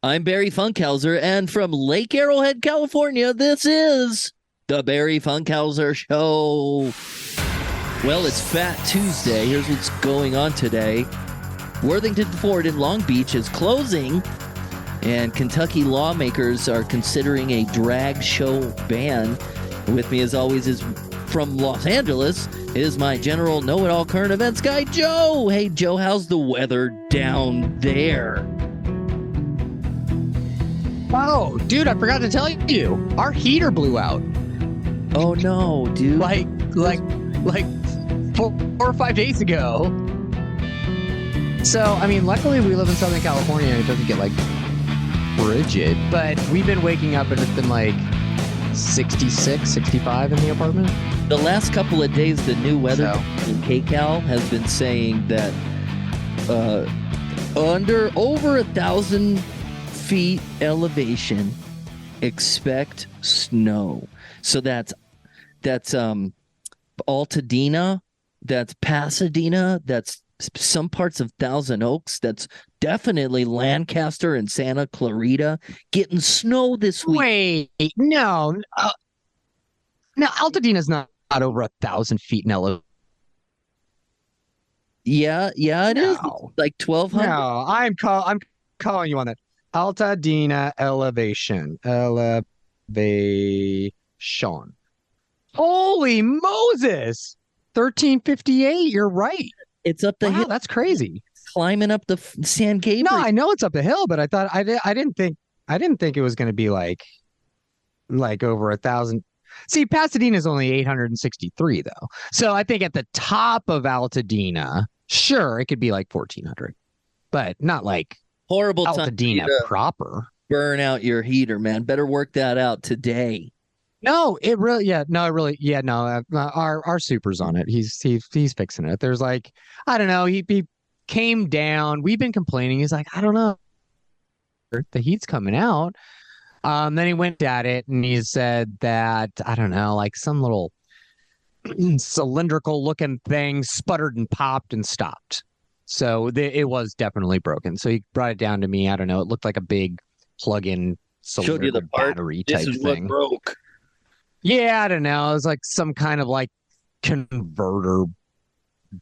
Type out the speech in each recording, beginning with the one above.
I'm Barry Funkhauser, and from Lake Arrowhead, California, this is the Barry Funkhauser Show. Well, it's Fat Tuesday. Here's what's going on today. Worthington Ford in Long Beach is closing, and Kentucky lawmakers are considering a drag show ban. With me, as always, is from Los Angeles, is my general know-it-all current events guy, Joe. Hey, Joe, how's the weather down there? Oh, dude, I forgot to tell you. Our heater blew out. Oh no, dude. Like 4 or 5 days ago. So, I mean, luckily we live in Southern California and it doesn't get like frigid, but we've been waking up and it's been like 66, 65 in the apartment. The last couple of days, the new weather in KCal has been saying that over 1,000 feet elevation, expect snow. So that's Altadena, that's Pasadena, that's some parts of Thousand Oaks, that's definitely Lancaster and Santa Clarita getting snow this week. Wait, no, Altadena's not over 1,000 feet in elevation. Yeah, it is. It's like 1,200. No, I'm calling you on that. Altadena elevation. Holy Moses! 1358. You're right. It's up the hill. That's crazy. Climbing up the San Gabriel. No, I know it's up the hill, but I thought I didn't think it was going to be like over 1,000. See, Pasadena is only 863 though, so I think at the top of Altadena, sure, it could be like 1,400, but not like horrible Altadena proper. Burn out your heater, man. Better work that out today. No, our super's on it. He's fixing it. There's like, I don't know. He came down. We've been complaining. He's like, I don't know. The heat's coming out. Then he went at it and he said that, I don't know, like some little cylindrical looking thing sputtered and popped and stopped. So it was definitely broken. So he brought it down to me. I don't know. It looked like a big plug-in cylindrical battery type thing. What broke. Yeah, I don't know. It was like some kind of like converter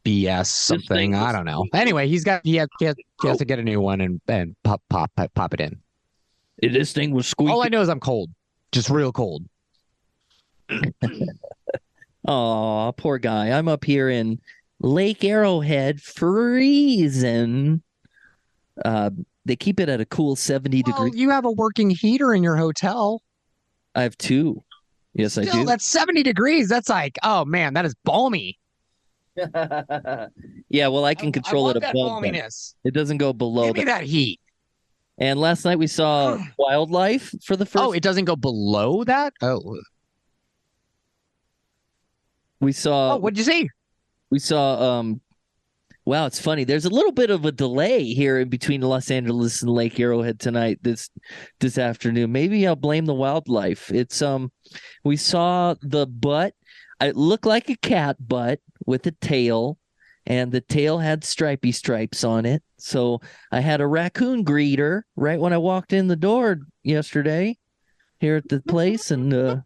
BS something. I don't know. Anyway, he has to get a new one and pop it in. This thing was squeaking. All I know is I'm cold. Just real cold. Oh, poor guy. I'm up here in Lake Arrowhead, freezing. They keep it at a cool 70 degrees. You have a working heater in your hotel. I have two. Yes, I do. That's 70 degrees. That's like, oh man, that is balmy. Yeah, well, I can control it above balminess. It doesn't go below. Give me that heat. And last night we saw wildlife for the first. Oh, it doesn't go below that? Oh. We saw. Oh, what'd you see? We saw. Wow, it's funny. There's a little bit of a delay here in between Los Angeles and Lake Arrowhead tonight. This afternoon. Maybe I'll blame the wildlife. It's we saw the butt. It looked like a cat butt with a tail, and the tail had stripy stripes on it. So I had a raccoon greeter right when I walked in the door yesterday here at the place, and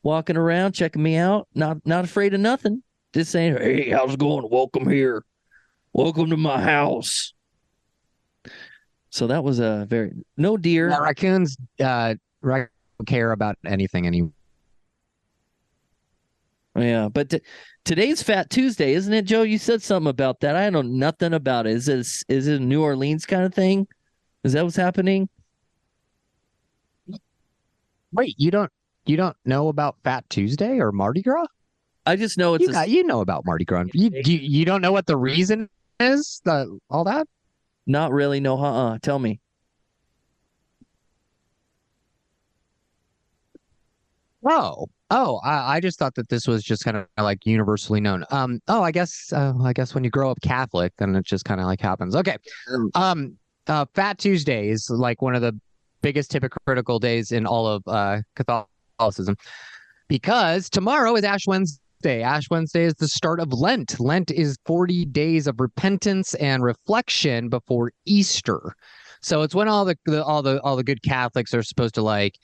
walking around, checking me out. Not afraid of nothing. Just saying, hey, how's it going? Welcome here. Welcome to my house. So that was a no deer. Yeah, raccoons don't care about anything anymore. Yeah, but today's Fat Tuesday, isn't it, Joe? You said something about that. I know nothing about it. Is it a New Orleans kind of thing? Is that what's happening? Wait, you don't know about Fat Tuesday or Mardi Gras? I just know you know about Mardi Gras. You don't know what the reason is? All that? Not really. No. Tell me. I just thought that this was just kind of like universally known. I guess when you grow up Catholic, then it just kind of like happens. Okay. Fat Tuesday is like one of the biggest hypocritical days in all of Catholicism, because tomorrow is Ash Wednesday. Ash Wednesday is the start of Lent. Lent is 40 days of repentance and reflection before Easter. So it's when all the good Catholics are supposed to, like,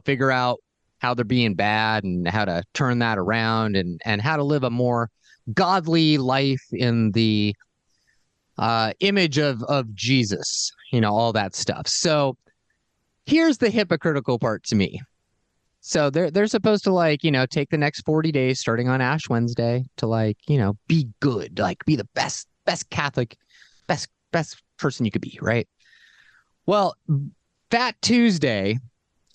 figure out how they're being bad and how to turn that around and how to live a more godly life in the image of Jesus, all that stuff. So here's the hypocritical part to me. So they're supposed to, like, take the next 40 days starting on Ash Wednesday to, like, be good, like be the best Catholic, best person you could be, right? Well, Fat Tuesday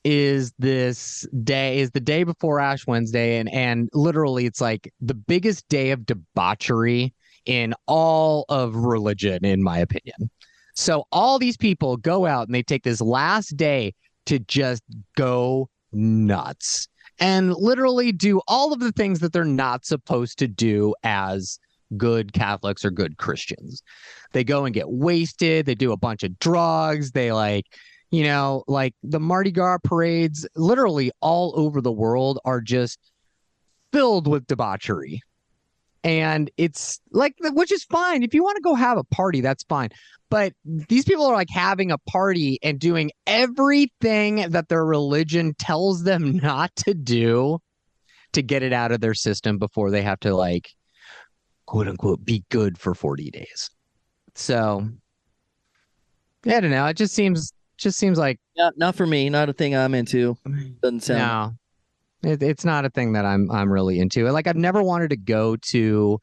is the day before Ash Wednesday, and literally it's like the biggest day of debauchery in all of religion, in my opinion. So all these people go out and they take this last day to just go nuts and literally do all of the things that they're not supposed to do as good Catholics or good Christians. They go and get wasted. They do a bunch of drugs. They, like, like the Mardi Gras parades literally all over the world are just filled with debauchery. And it's like, which is fine. If you want to go have a party, that's fine. But these people are, like, having a party and doing everything that their religion tells them not to do to get it out of their system before they have to, like, quote unquote, be good for 40 days. So I don't know. It just seems like, yeah, not for me. Not a thing I'm into. Doesn't sound. No, it's not a thing that I'm really into. Like, I've never wanted to go to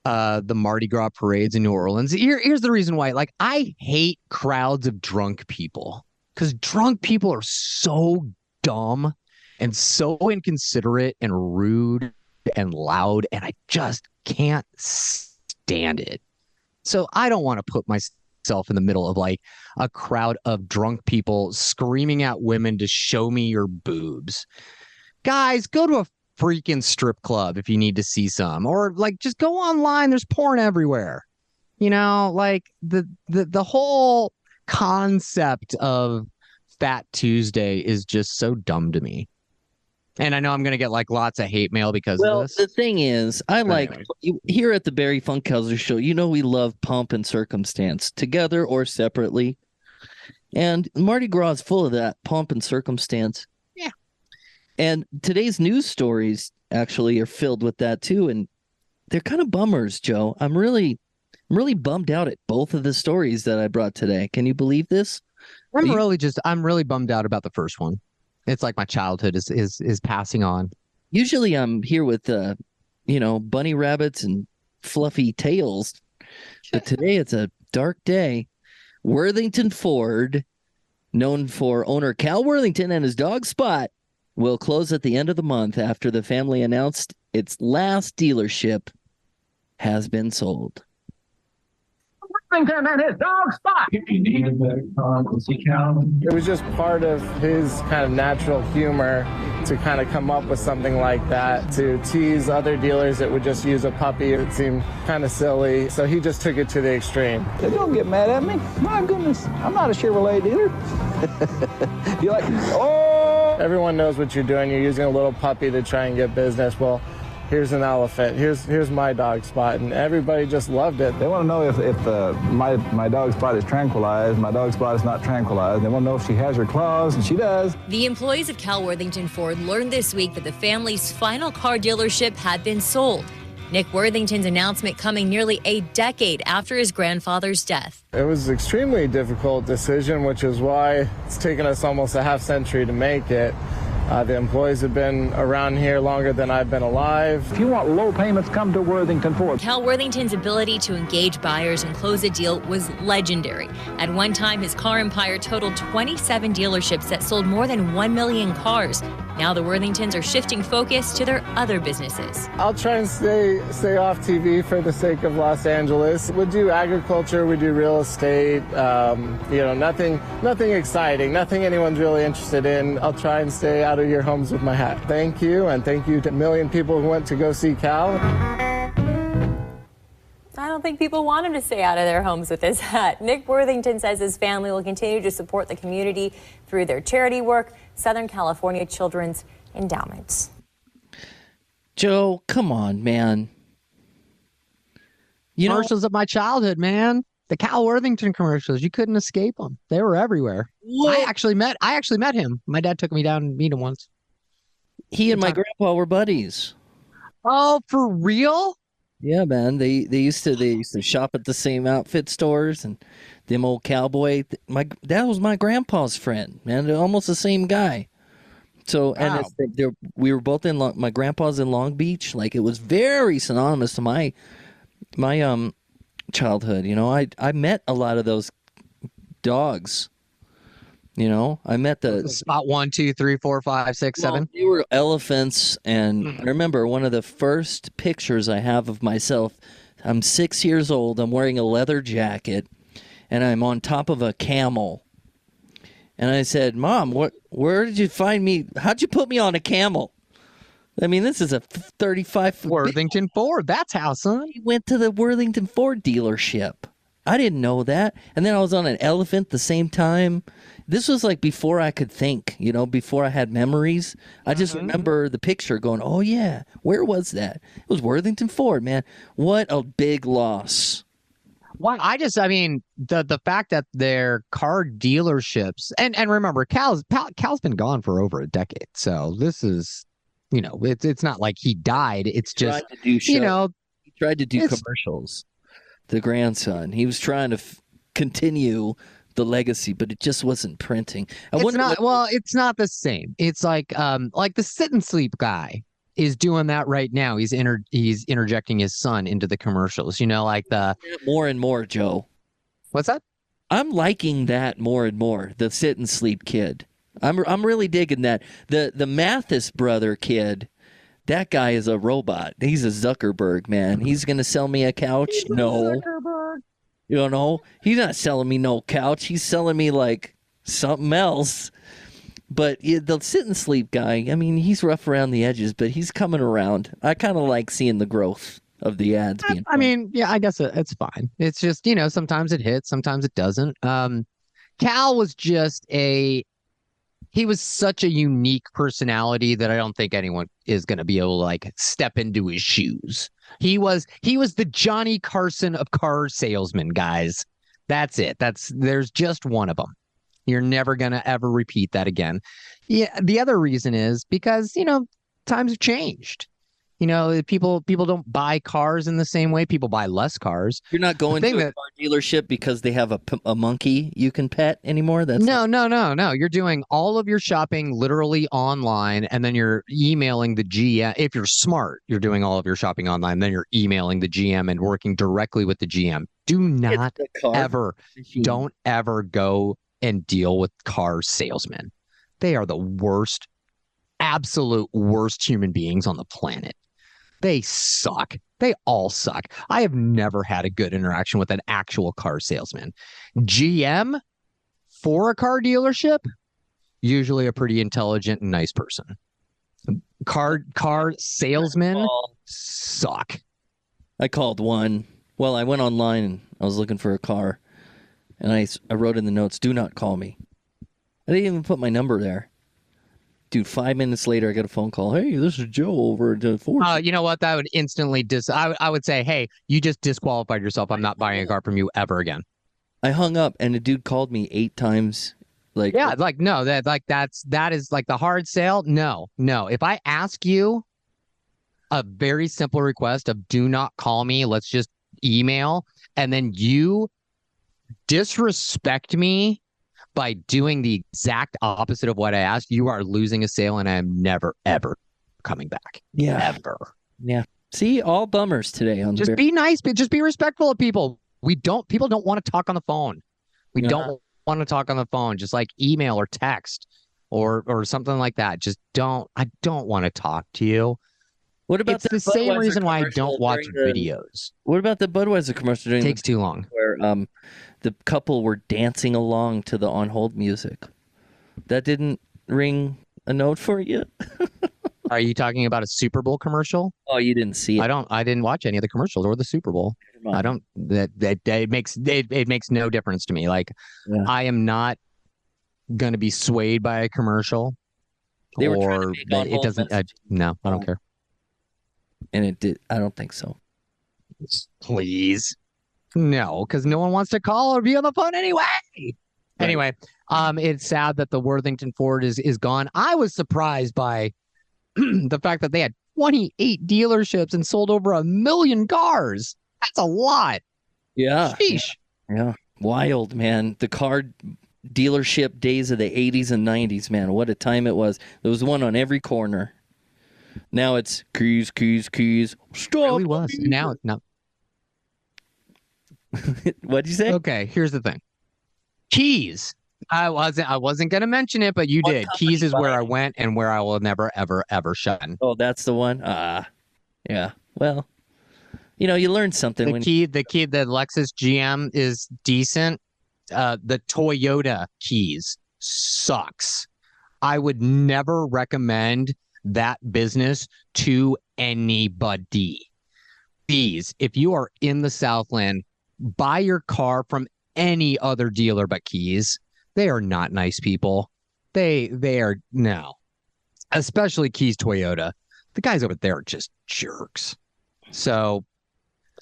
the Mardi Gras parades in New Orleans. Here's the reason why. Like, I hate crowds of drunk people because drunk people are so dumb and so inconsiderate and rude and loud, and I just can't stand it. So I don't want to put myself in the middle of, like, a crowd of drunk people screaming at women to show me your boobs. Guys, go to a freaking strip club if you need to see some, or, like, just go online. There's porn everywhere. Like, the whole concept of Fat Tuesday is just so dumb to me. And I know I'm going to get, like, lots of hate mail because of this. The thing is, here at the Barry Funkhauser Show, we love pomp and circumstance, together or separately. And Mardi Gras is full of that pomp and circumstance. Yeah. And today's news stories actually are filled with that too. And they're kind of bummers, Joe. I'm really bummed out at both of the stories that I brought today. Can you believe this? I'm really bummed out about the first one. It's like my childhood is passing on. Usually I'm here with, bunny rabbits and fluffy tails. But today it's a dark day. Worthington Ford, known for owner Cal Worthington and his dog Spot, will close at the end of the month after the family announced its last dealership has been sold. Worthington and his dog Spot. If you need a better car, we'll see Cal. It was just part of his kind of natural humor to kind of come up with something like that, to tease other dealers that would just use a puppy. It seemed kind of silly, so he just took it to the extreme. They don't get mad at me. My goodness, I'm not a Chevrolet dealer. You're like, oh! Everyone knows what you're doing. You're using a little puppy to try and get business. Well, here's an elephant. Here's my dog Spot, and everybody just loved it. They want to know if my dog Spot is tranquilized. My dog Spot is not tranquilized. They want to know if she has her claws, and she does. The employees of Cal Worthington Ford learned this week that the family's final car dealership had been sold. Nick Worthington's announcement coming nearly a decade after his grandfather's death. It was an extremely difficult decision, which is why it's taken us almost a half century to make it. The employees have been around here longer than I've been alive. If you want low payments, come to Worthington Ford. Cal Worthington's ability to engage buyers and close a deal was legendary. At one time, his car empire totaled 27 dealerships that sold more than 1 million cars. Now the Worthingtons are shifting focus to their other businesses. I'll try and stay off TV for the sake of Los Angeles. We do agriculture, we do real estate, nothing exciting, nothing anyone's really interested in. I'll try and stay out of your homes with my hat. Thank you, and thank you to a million people who went to go see Cal. I don't think people want him to stay out of their homes with his hat. Nick Worthington says his family will continue to support the community through their charity work, Southern California Children's Endowments. Joe, come on, man. Commercials of my childhood, man. The Cal Worthington commercials, you couldn't escape them. They were everywhere. What? I actually met him. My dad took me down to meet him once. He and my grandpa were buddies. Oh, for real? Yeah, man. They used to shop at the same outfit stores, and them old cowboy. That was my grandpa's friend, man. They're almost the same guy. So and we were both in my grandpa's in Long Beach. Like it was very synonymous to my childhood. I met a lot of those dogs. I met the spot 1, 2, 3, 4, 5, 6, 7. They were elephants, and I remember one of the first pictures I have of myself. I'm 6 years old. I'm wearing a leather jacket, and I'm on top of a camel. And I said, "Mom, where did you find me? How'd you put me on a camel?" I mean, this is a 35 Worthington Ford. That's how, son. We went to the Worthington Ford dealership. I didn't know that. And then I was on an elephant the same time. This was like before I could think, before I had memories. I just remember the picture going, oh, yeah, where was that? It was Worthington Ford, man. What a big loss. Well, the fact that they're car dealerships, and remember, Cal's been gone for over a decade. So this is, it's not like he died. It's just, he tried to do commercials. The grandson, he was trying to continue the legacy, but it just wasn't printing. It's not the same. It's like the sit and sleep guy is doing that right now. He's interjecting his son into the commercials. Like the more and more, Joe. What's that? I'm liking that more and more. The sit and sleep kid. I'm really digging that. The Mathis brother kid. That guy is a robot. He's a Zuckerberg, man. He's going to sell me a couch? No. Zuckerberg. He's not selling me no couch. He's selling me like something else. But the sit and sleep guy, he's rough around the edges, but he's coming around. I kind of like seeing the growth of the ads. I guess it's fine. It's just, sometimes it hits, sometimes it doesn't. Cal was he was such a unique personality that I don't think anyone is going to be able to step into his shoes. He was the Johnny Carson of car salesmen, guys. That's it. There's just one of them. You're never going to ever repeat that again. Yeah. The other reason is because, times have changed. People don't buy cars in the same way. People buy less cars. You're not going to a car dealership because they have a monkey you can pet anymore? No. You're doing all of your shopping literally online, and then you're emailing the GM. If you're smart, you're doing all of your shopping online. Then you're emailing the GM and working directly with the GM. Don't ever go and deal with car salesmen. They are the worst, absolute worst human beings on the planet. They suck. They all suck. I have never had a good interaction with an actual car salesman. GM for a car dealership, usually a pretty intelligent and nice person. Car salesmen suck. I called one. Well, I went online and I was looking for a car, and I wrote in the notes, "Do not call me." I didn't even put my number there. Dude, 5 minutes later, I got a phone call. "Hey, this is Joe over at Ford." You know what? That would instantly I would say, "Hey, you just disqualified yourself. I'm not buying a car from you ever again." I hung up, and the dude called me 8 times. No, that is like the hard sale. No. If I ask you a very simple request of do not call me, let's just email, and then you disrespect me by doing the exact opposite of what I asked, you are losing a sale, and I am never, ever coming back. Yeah. Ever. Yeah. See, all bummers today. Just be nice, but just be respectful of people. People don't want to talk on the phone. We don't want to talk on the phone. Just like email or text or something like that. I don't want to talk to you. What about the same reason why I don't watch videos. What about the Budweiser commercial? It takes too long. Where the couple were dancing along to the on hold music. That didn't ring a note for you? Are you talking about a Super Bowl commercial? Oh, you didn't see it. I didn't watch any of the commercials or the Super Bowl. I don't. It makes no difference to me. I am not going to be swayed by a commercial. They were trying to make it doesn't. No, I don't care. And it did. I don't think so. Please. No, because no one wants to call or be on the phone anyway. Right. Anyway, it's sad that the Worthington Ford is gone. I was surprised by the fact that they had 28 dealerships and sold over 1 million cars. That's a lot. Yeah. Sheesh. Yeah. Wild, man. The car dealership days of the 80s and 90s, man. What a time it was. There was one on every corner. Now it's keys. Stop. It really was. Now it's not. What'd you say? Okay, here's the thing. Keys. I wasn't gonna mention it, but you What did. company Keys is where buying? I went and where I will never, ever shut in. Oh, that's the one? Yeah. Well, you learn something when The Lexus GM is decent. The Toyota keys sucks. I would never recommend that business to anybody. Please, if you are in the Southland, buy your car from any other dealer but Keys. They are not nice people. They are no. Especially Keys Toyota. The guys over there are just jerks. So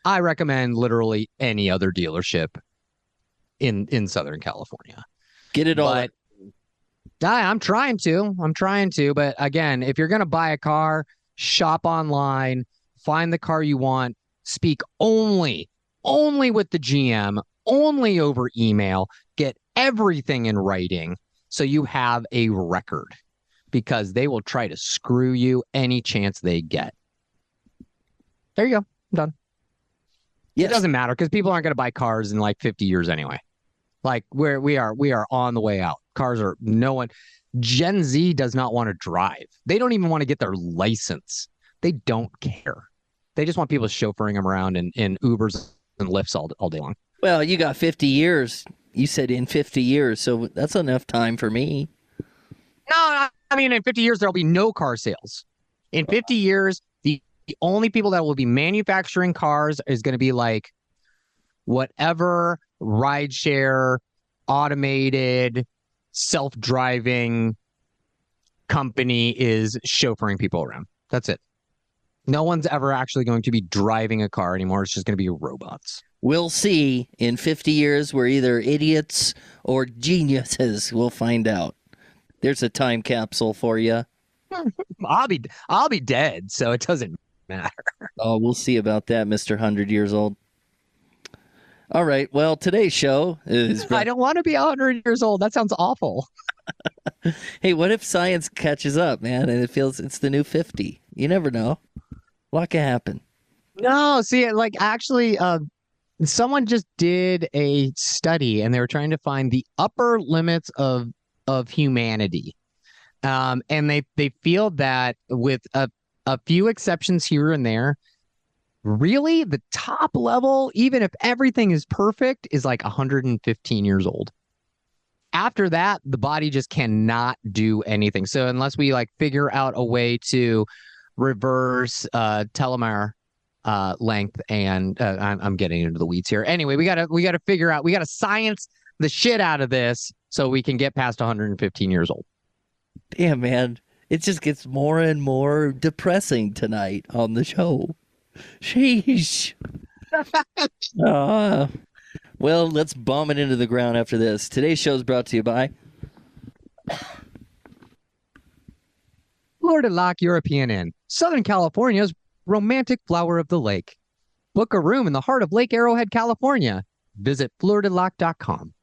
I recommend literally any other dealership in Southern California. get it all. But I'm trying to. But again, if you're going to buy a car, shop online, find the car you want, speak only with the GM, only over email, get everything in writing so you have a record, because they will try to screw you any chance they get. There you go. I'm done. Yes. It doesn't matter because people aren't going to buy cars in like 50 years anyway. Like we are on the way out. Cars are no one. Gen Z does not want to drive. They don't even want to get their license. They don't care. They just want people chauffeuring them around in Ubers and Lyfts all day long. Well, you got 50 years. You said in 50 years, so that's enough time for me. No, I mean, in 50 years, there'll be no car sales. In 50 years, the only people that will be manufacturing cars is going to be like whatever rideshare, automated, self-driving company is chauffeuring people around. That's it. No one's ever actually going to be driving a car anymore. It's just going to be robots. We'll see. In 50 years, we're either idiots or geniuses. We'll find out. There's a time capsule for you. I'll be dead, so it doesn't matter. Oh, we'll see about that, Mr. 100 years old. All right. Well, today's show is... I don't want to be 100 years old. That sounds awful. Hey, what if science catches up, man, and it's the new 50? You never know. A lot can happen. No, see, like actually, someone just did a study and they were trying to find the upper limits of humanity. And they feel that with a few exceptions here and there, really the top level, even if everything is perfect, is like 115 years old. After that, the body just cannot do anything. So unless we like figure out a way to reverse telomere length, and I'm getting into the weeds here. Anyway, we gotta figure out, we gotta science the shit out of this so we can get past 115 years old. Damn, man. It just gets more and more depressing tonight on the show. Sheesh. Well, let's bomb it into the ground after this. Today's show is brought to you by Florida Lock European Inn, Southern California's romantic flower of the lake. Book a room in the heart of Lake Arrowhead, California. Visit floridalock.com.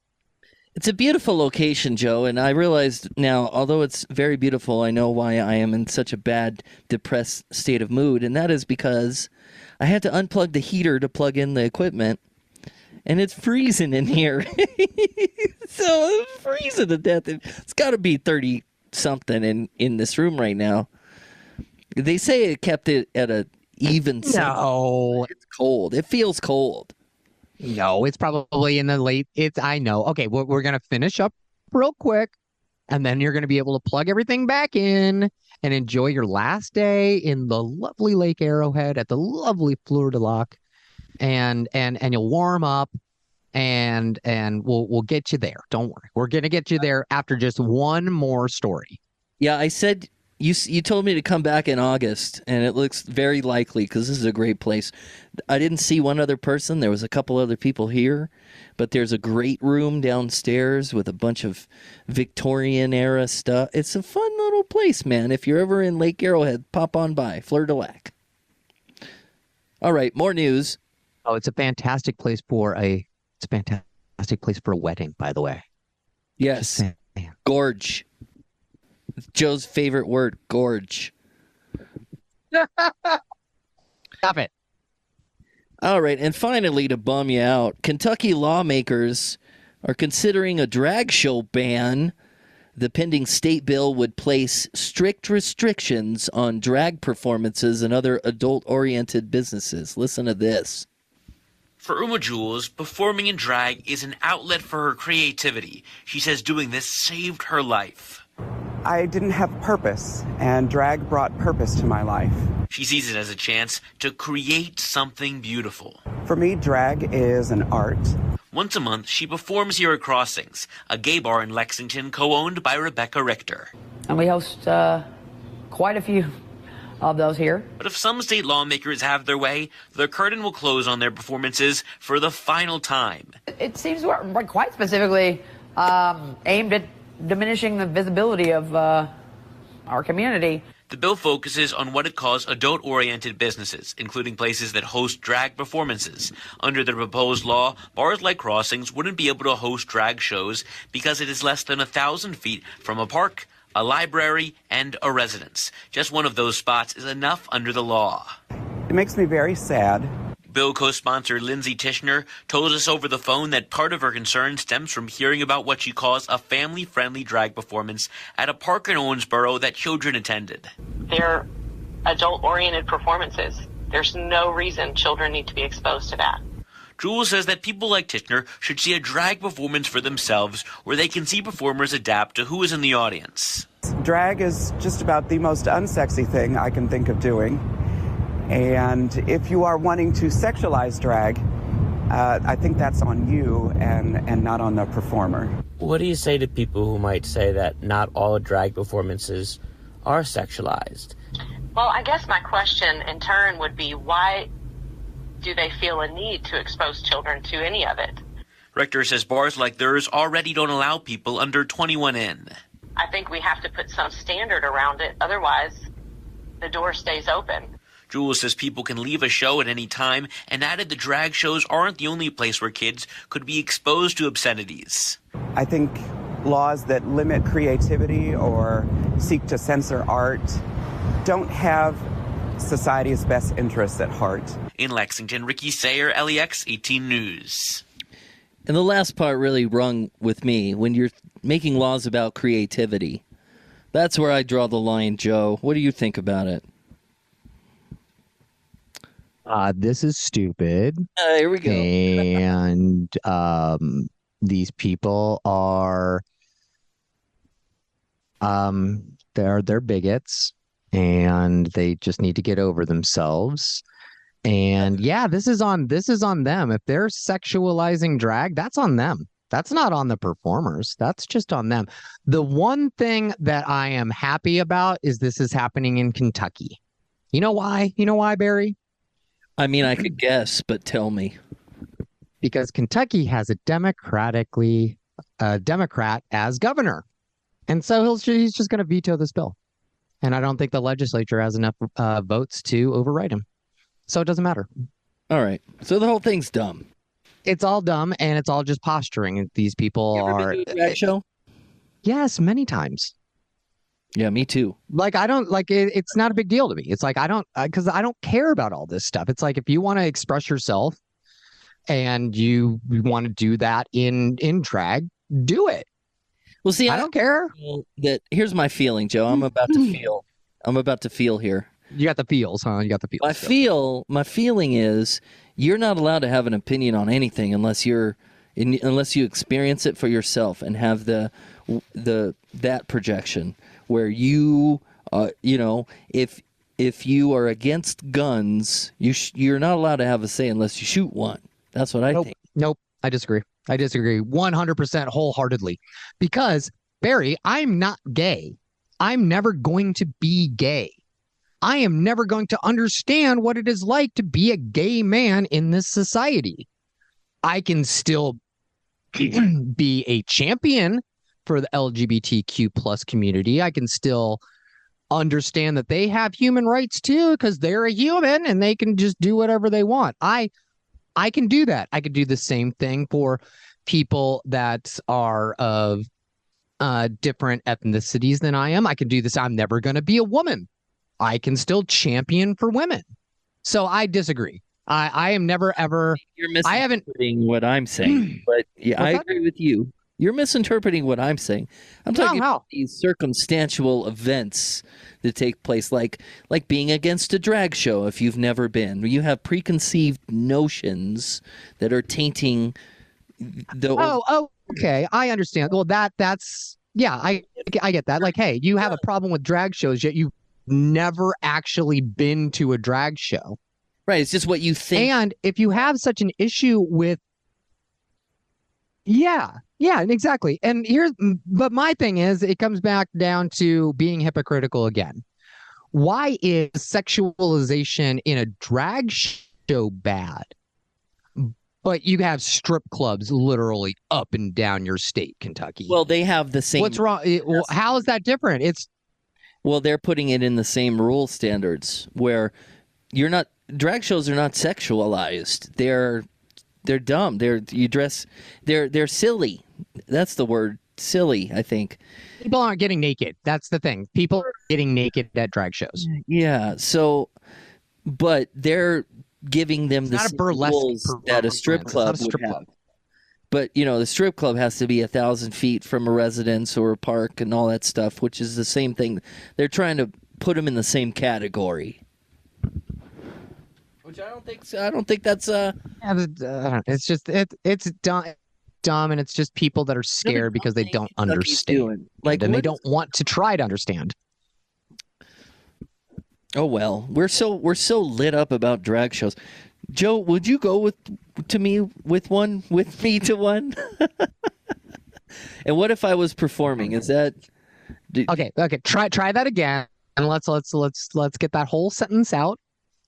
It's a beautiful location, Joe, and I realized now, although it's very beautiful, I know why I am in such a bad, depressed state of mood, and that is because I had to unplug the heater to plug in the equipment, and it's freezing in here. So it's freezing to death. It's got to be 30-something in this room right now. They say it kept it at an even No. It's cold. It feels cold. No, it's probably in the late. I know. Okay, we're going to finish up real quick, and then you're going to be able to plug everything back in and enjoy your last day in the lovely Lake Arrowhead at the lovely Florida Lock, and you'll warm up, and we'll get you there. Don't worry. We're going to get you there after just one more story. Yeah, I said you told me to come back in August, and it looks very likely because this is a great place. I didn't see one other person. There was a couple other people here, but there's a great room downstairs with a bunch of Victorian era stuff. It's a fun little place, man. If you're ever in Lake Arrowhead, pop on by. Fleur de Lac. All right, more news. Oh, it's a fantastic place for a wedding, by the way. Yes. Gorge. Joe's favorite word, gorge. Stop it. All right, and finally, to bum you out, Kentucky lawmakers are considering a drag show ban. The pending state bill would place strict restrictions on drag performances and other adult-oriented businesses. Listen to this. For Uma Jules, performing in drag is an outlet for her creativity. She says doing this saved her life. I didn't have purpose, and drag brought purpose to my life. She sees it as a chance to create something beautiful. For me, drag is an art. Once a month, she performs here at Crossings, a gay bar in Lexington co-owned by Rebecca Richter. And we host quite a few of those here. But if some state lawmakers have their way, the curtain will close on their performances for the final time. It seems we're quite specifically aimed at diminishing the visibility of our community. The bill focuses on what it calls adult-oriented businesses, including places that host drag performances. Under the proposed law, bars like Crossings wouldn't be able to host drag shows because it is less than 1,000 feet from a park, a library, and a residence. Just one of those spots is enough under the law. It makes me very sad. Bill co-sponsor Lindsay Tishner told us over the phone that part of her concern stems from hearing about what she calls a family-friendly drag performance at a park in Owensboro that children attended. They're adult-oriented performances. There's no reason children need to be exposed to that. Jules says that people like Tishner should see a drag performance for themselves where they can see performers adapt to who is in the audience. Drag is just about the most unsexy thing I can think of doing. And if you are wanting to sexualize drag, I think that's on you and not on the performer. What do you say to people who might say that not all drag performances are sexualized? Well, I guess my question in turn would be, why do they feel a need to expose children to any of it? Richter says bars like theirs already don't allow people under 21 in. I think we have to put some standard around it. Otherwise, the door stays open. Jules says people can leave a show at any time and added the drag shows aren't the only place where kids could be exposed to obscenities. I think laws that limit creativity or seek to censor art don't have society's best interests at heart. In Lexington, Ricky Sayer, LEX 18 News. And the last part really rung with me. When you're making laws about creativity, that's where I draw the line, Joe. What do you think about it? This is stupid. Here we go. And these people are they're bigots, and they just need to get over themselves. And yeah, this is on them. If they're sexualizing drag, that's on them. That's not on the performers. That's just on them. The one thing that I am happy about is this is happening in Kentucky. You know why? You know why, Barry? I mean, I could guess, but tell me. Because Kentucky has a Democrat as governor. And so he's just going to veto this bill. And I don't think the legislature has enough votes to override him. So it doesn't matter. All right. So the whole thing's dumb. It's all dumb, and it's all just posturing. These people You ever are... been to a drag show? Yes, many times. Yeah, me too. Like, I don't like it. It's not a big deal to me. It's like, I don't, because I don't care about all this stuff. It's like, if you want to express yourself and you want to do that in drag, do it. Well, see, I don't care. Here's my feeling, Joe. I'm about to feel here. You got the feels, huh? You got the feels. My feeling is you're not allowed to have an opinion on anything unless you experience it for yourself and have that projection where you if you are against guns, you're not allowed to have a say unless you shoot one. That's what I think. Nope. I disagree 100% wholeheartedly, because Barry, I'm not gay. I'm never going to be gay. I am never going to understand what it is like to be a gay man in this society. I can still be a champion for the LGBTQ plus community. I can still understand that they have human rights too, because they're a human and they can just do whatever they want. I can do that. I could do the same thing for people that are of different ethnicities than I am. I can do this. I'm never going to be a woman. I can still champion for women. So I disagree. I am never ever. You're misinterpreting what I'm saying, but yeah, I agree with you. You're misinterpreting what I'm saying. I'm talking about these circumstantial events that take place, like being against a drag show. If you've never been, you have preconceived notions that are tainting the. Oh, okay, I understand. Well, that's yeah, I get that. Like, hey, you have a problem with drag shows, yet you've never actually been to a drag show. Right, it's just what you think. And if you have such an issue with, yeah, exactly. And but my thing is, it comes back down to being hypocritical again. Why is sexualization in a drag show bad, but you have strip clubs literally up and down your state, Kentucky? Well, they have the same. What's wrong? How is that different? Well, they're putting it in the same rule standards where you're not. Drag shows are not sexualized. They're dumb. They're silly. That's the word, silly, I think. People aren't getting naked. That's the thing. People are getting naked at drag shows. Yeah. So, but they're giving them the same rules that a strip club would have. But, the strip club has to be 1,000 feet from a residence or a park and all that stuff, which is the same thing. They're trying to put them in the same category. Which I don't think that's it's just it's dumb, and it's just people that are scared because they don't understand, and they don't want to try to understand. Oh well, we're so lit up about drag shows. Joe, would you go with me to one? And what if I was performing? Is that okay? Try that again, and let's get that whole sentence out.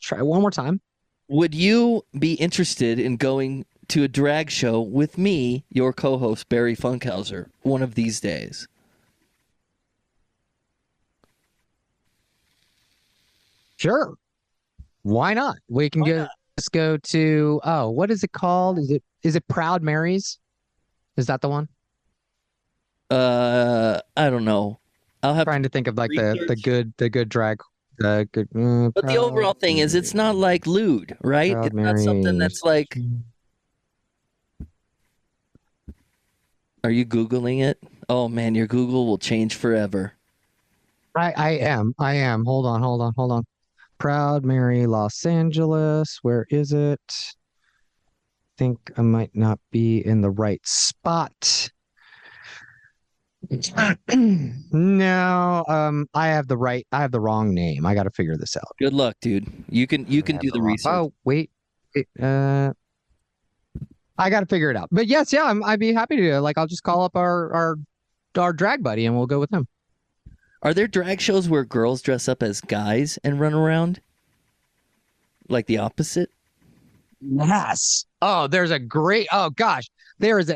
Try one more time. Would you be interested in going to a drag show with me, your co-host Barry Funkhauser, one of these days? Sure. Why not? We can just go to what is it called? Is it Proud Mary's? Is that the one? I don't know. Trying to think of like the good drag. But the overall thing is, it's not like lewd, right? It's not something that's like. Are you Googling it? Oh man, your Google will change forever. I am. Hold on. Proud Mary, Los Angeles. Where is it? I think I might not be in the right spot. No, I have the wrong name. I got to figure this out. Good luck, dude. You can do the research. Oh, wait. I got to figure it out. But yes, yeah, I'd be happy to. Like, I'll just call up our drag buddy and we'll go with him. Are there drag shows where girls dress up as guys and run around? Like the opposite? Yes. Oh, there is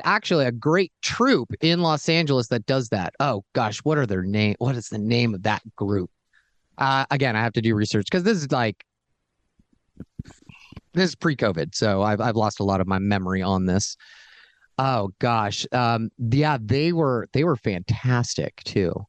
actually a great troupe in Los Angeles that does that. Oh gosh, what is the name of that group? Again, I have to do research because this is pre-COVID, so I've lost a lot of my memory on this. Oh gosh, yeah, they were fantastic too.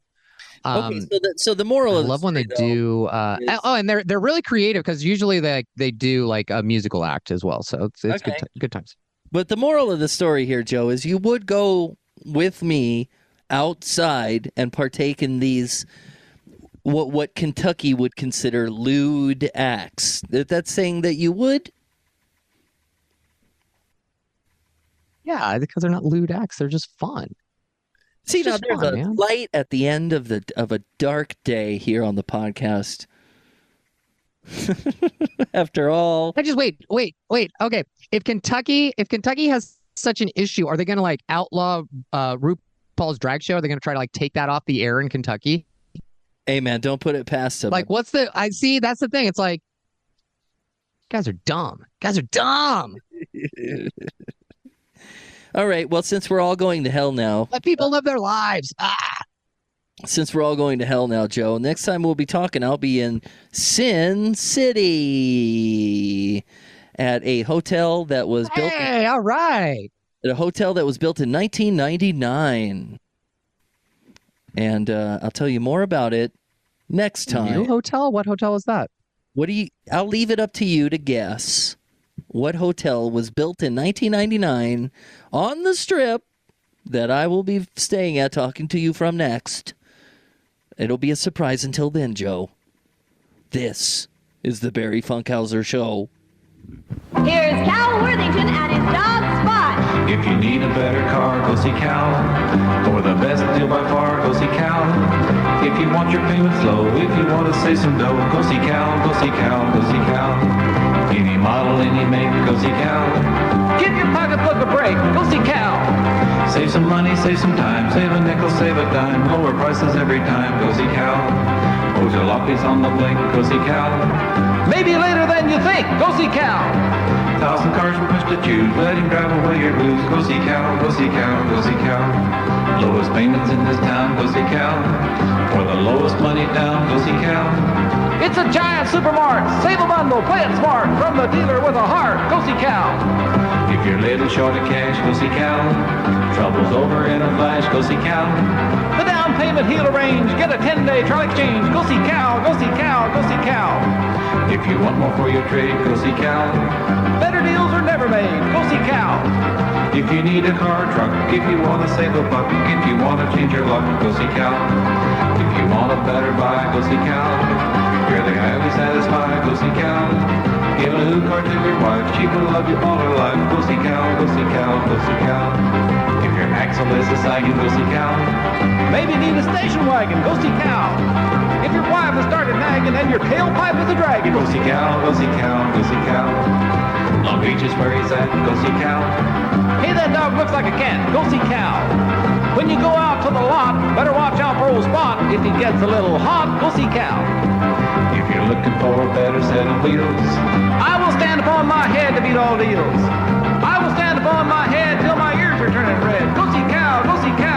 Okay, so the moral I love when they do. And they're really creative because usually they do like a musical act as well. So it's okay. Good times. But the moral of the story here, Joe, is you would go with me outside and partake in these what Kentucky would consider lewd acts. That's saying that you would. Yeah, because they're not lewd acts; they're just fun. See, now there's a light at the end of a dark day here on the podcast. After all, I just wait. Okay, if Kentucky has such an issue, are they going to like outlaw RuPaul's drag show? Are they going to try to like take that off the air in Kentucky? Hey, man, don't put it past him. Like, that's the thing. It's like, guys are dumb. All right. Well, since we're all going to hell now. Let people live their lives. Since we're all going to hell now, Joe, next time we'll be talking, I'll be in Sin City at a hotel that was built. Hey, all right. At a hotel that was built in 1999. And I'll tell you more about it next time. New hotel? What hotel is that? I'll leave it up to you to guess what hotel was built in 1999 on the Strip that I will be staying at, talking to you from next. It'll be a surprise until then, Joe. This is the Barry Funkhauser Show. Here's Cal Worthington at his dog Spot. If you need a better car, go see Cal. For the best deal by far, go see Cal. If you want your payments low, if you want to save some dough, go see Cal, go see Cal, go see Cal. Any model, any make, go see Cal. Give your pocketbook a break, go see Cal. Save some money, save some time, save a nickel, save a dime, lower prices every time, go see Cal. Oh, jalopies on the blink, go see Cal. Maybe later than you think, go see Cal. 1,000 cars from which to choose, let him drive away your blues, go see Cal, go see Cal, go see Cal. Lowest payments in this town, go see Cal. For the lowest money down, go see Cal. It's a giant supermart, save a bundle, play it smart, from the dealer with a heart, go see Cal. If you're a little short of cash, go see Cal. Trouble's over in a flash, go see Cal. The down payment he'll arrange, get a 10-day trial exchange, go see Cal, go see Cal, go see Cal. If you want more for your trade, go see Cal. Better deals are never made, go see Cal. If you need a car or truck, if you want to save a buck, if you want to change your luck, go see Cal. If you want a better buy, go see Cal. You're the guy who's satisfied, go see Cal. Give a new car to your wife, she will love you all her life, go see Cal, go see Cal, go see Cal. If your axle is a sagging, go see Cal. Maybe need a station wagon, go see Cal. If your wife has started nagging and your tailpipe is a dragon, go see Cal, go see Cal, go see Cal. Long Beach is where he's at, go see Cal. Hey, that dog looks like a cat, go see Cal. When you go out to the lot, better watch out for old Spot. If he gets a little hot, go see Cal. If you're looking for a better set of wheels, I will stand upon my head to beat all deals. I will stand upon my head till my ears are turning red. Go see Cal, go see Cal.